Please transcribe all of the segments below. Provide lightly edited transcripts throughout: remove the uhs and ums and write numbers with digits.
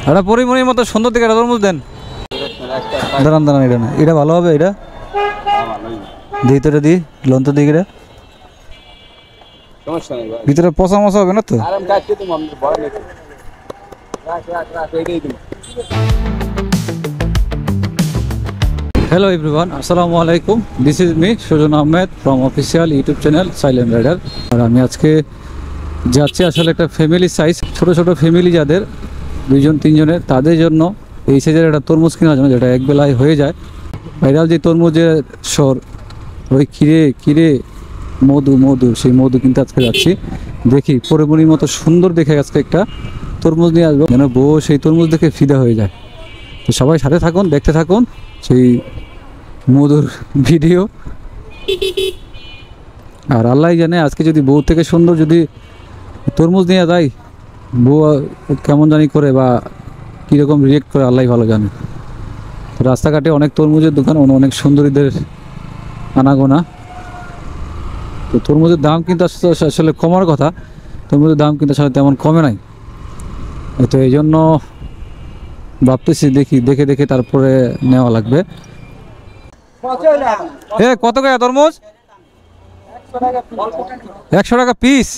এটা পরিমণির মতো সুন্দর দিকে এটা তরমুজ দেন। দাঁড়ান দাঁড়ান, এটা না, এটা ভালো হবে। এটা দিই তো, এটা দিই, লোন তো দিই। এটা ভিতরে পচা মশা হবে না তো? হ্যালো এভরিওয়ান, আসসালামু আলাইকুম। This is me Sujon Ahmed from official YouTube channel silent rider. আর আমি আজকে যাচ্ছি আসলে একটা ফ্যামিলি সাইজ, ছোট ছোট ফ্যামিলি যাদের 2-3 জনের, তাদের জন্য এই সাইজের একটা তরমুজ কেনার জন্য, যেটা এক বেলায় হয়ে যায়। ভাইরাল যে তরমুজের স্বর, ওই কিরে মধু মধু, সেই মধু কিনতে আজকে যাচ্ছি। দেখি পরিমণির মতো সুন্দর দেখে আজকে একটা তরমুজ নিয়ে আসবো, যেন বউ সেই তরমুজ দেখে ফিদা হয়ে যায়। তো সবাই সাথে থাকুন, দেখতে থাকুন সেই মধুর ভিডিও। আর আল্লাহ জানে আজকে যদি বউ থেকে সুন্দর যদি তরমুজ নিয়ে যায়, বউ কেমন জানি করে বা কীরকম রিয়েক্ট করে আল্লাহ ভালো জানে। রাস্তাঘাটে অনেক তরমুজের দোকান, অনেক সুন্দরীদের আনাগোনা। তো তরমুজের দাম কিন্তু আসলে কমার কথা, তরমুজের দাম কিন্তু আসলে তেমন কমে নাই। তো এই জন্য ভাবতেছি দেখে দেখে তারপরে নেওয়া লাগবে। কত করে তরমুজ? 100 টাকা পিস।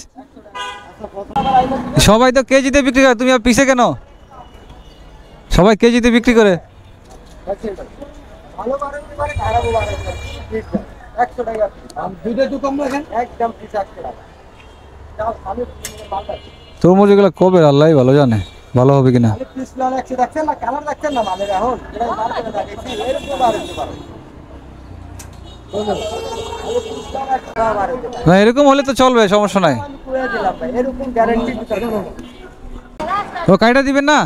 সবাই তো কেজিতে বিক্রি করে, তুমি আর পিসে কেন? সবাই কেজিতে বিক্রি করে। তরমুজ এগুলো কবে আল্লাহ ভালো জানে ভালো হবে কিনা। না এরকম হলে তো চলবে, সমস্যা নাই। ও কাইটা দিবেন না?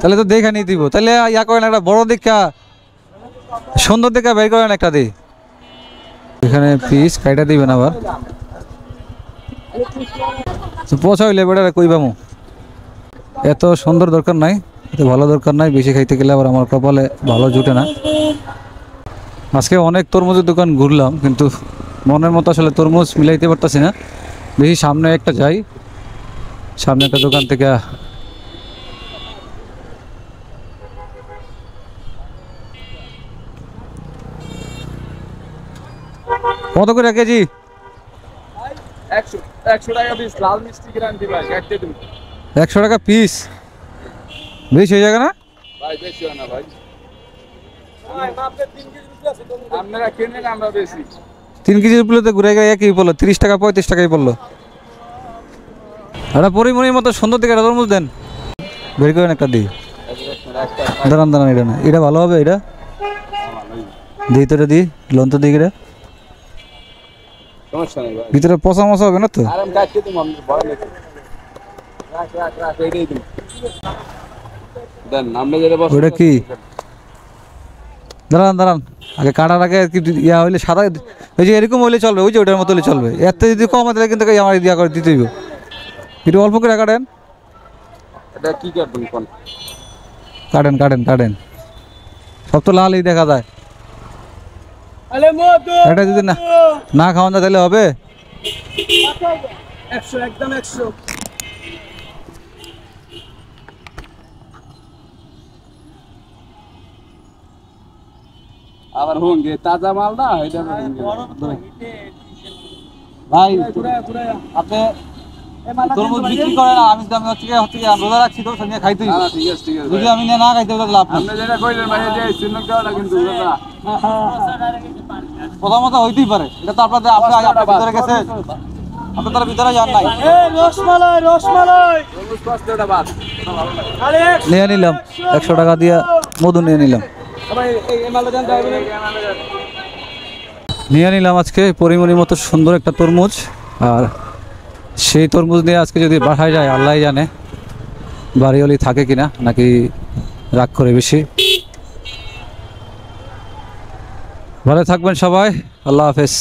তাহলে তো দেখে নিয়ে দিব। তাহলে ইয়া করেন, একটা বড় দেখা সুন্দর দেখা বের করেন একটা দিই। এখানে পিস কাইটা দিবেন আবার। পচা হইলে বেটারা কই পামু, এত সুন্দর দরকার নাই, এত ভালো দরকার নাই। বেশি খাইতে গেলে আবার আমার কপালে ভালো জুটে না। আজকে অনেক তরমুজের দোকান ঘুরলাম, কিন্তু মনের মতো আসলে তরমুজ মিলাইতে পারতেছি না। বেশি সামনে একটা যাই, সামনে একটা দোকান থেকে কত করে কেজি? 100 টাকা পিস লাল মিষ্টি গ্যারান্টি ভাই, কাটতে দিন। 100 টাকা পিস বেশি হয়ে যাবে না ভাই? বেশি হয় না ভাই, ভাই মাপে 3 কেজি পিস আছে তো আপনারা কিনেন, আমরা বেশি 3 কেজির প্লেটে ঘুরে গিয়ে একই পড়লো, 30 টাকা 35 টাকাই পড়লো। একটা পরিমণির মতো সুন্দর দিকে একটা তরমুজ দেন, বের করেন একটা দিই। দাঁড়ান দাঁড়ান, এটা না, এটা ভালো হবে। এটা দিই তো, এটা দিই, লোন তো দিই। এটা সমস্যা নেই ভাই, ভিতরে পচা মশা হবে না তো? আরাম কাটতে দিন, আমরা বড় নেই। রাখ এইটাই দিন দেন। আমরা যেটা বস ওটা কি? দাঁড়ান দাঁড়ান, আগে কাটার আগে কি ইয়া হইলে সাদা, ওই যে এরকম হইলে চলবে, ওই যে ওটার মতো হলে চলবে। এত যদি কম হয় তাহলে কিন্তু আমার ইয়া করে দিতে হইব। একটু অল্প করে কাটেন। এটা কি কাটবেন কোন? কাটেন কাটেন কাটেন, সব তো লালই দেখা যায়। এটা যদি না খাওয়ান যায় তাহলে হবে? 100 একদম 100। আবার হোঙ্গে তাজা মাল না, এটা ভাই আপনি তরমুজ বিক্রি করেন, আমি হচ্ছে রোজা রাখছি তো, সঙ্গে খাইতে হইব। ঠিক আছে ঠিক আছে, যদি আমি না খাইতে হলে লাভ নাই। আপনি যেটা কইলেন ভাই, যে সিনক দেওয়াটা কিন্তু দাদা প্রথমত হইতেই পারে, এটা তো আপনাদের আপনার ভিতরে গেছে, আপনার তারা ভিতরে যান নাই। নিয়ে নিলাম 100 টাকা দিয়ে মধু নিয়ে নিলাম। নিয়ে নিলাম আজকে পরিমণির মতো সুন্দর একটা তরমুজ। আর সেই তরমুজ নিয়ে আজকে যদি বাসায় যায়, আল্লাহ জানে বাড়িওয়ালি থাকে কিনা, নাকি রাগ করে বেশি। ভালো থাকবেন সবাই, আল্লাহ হাফেজ।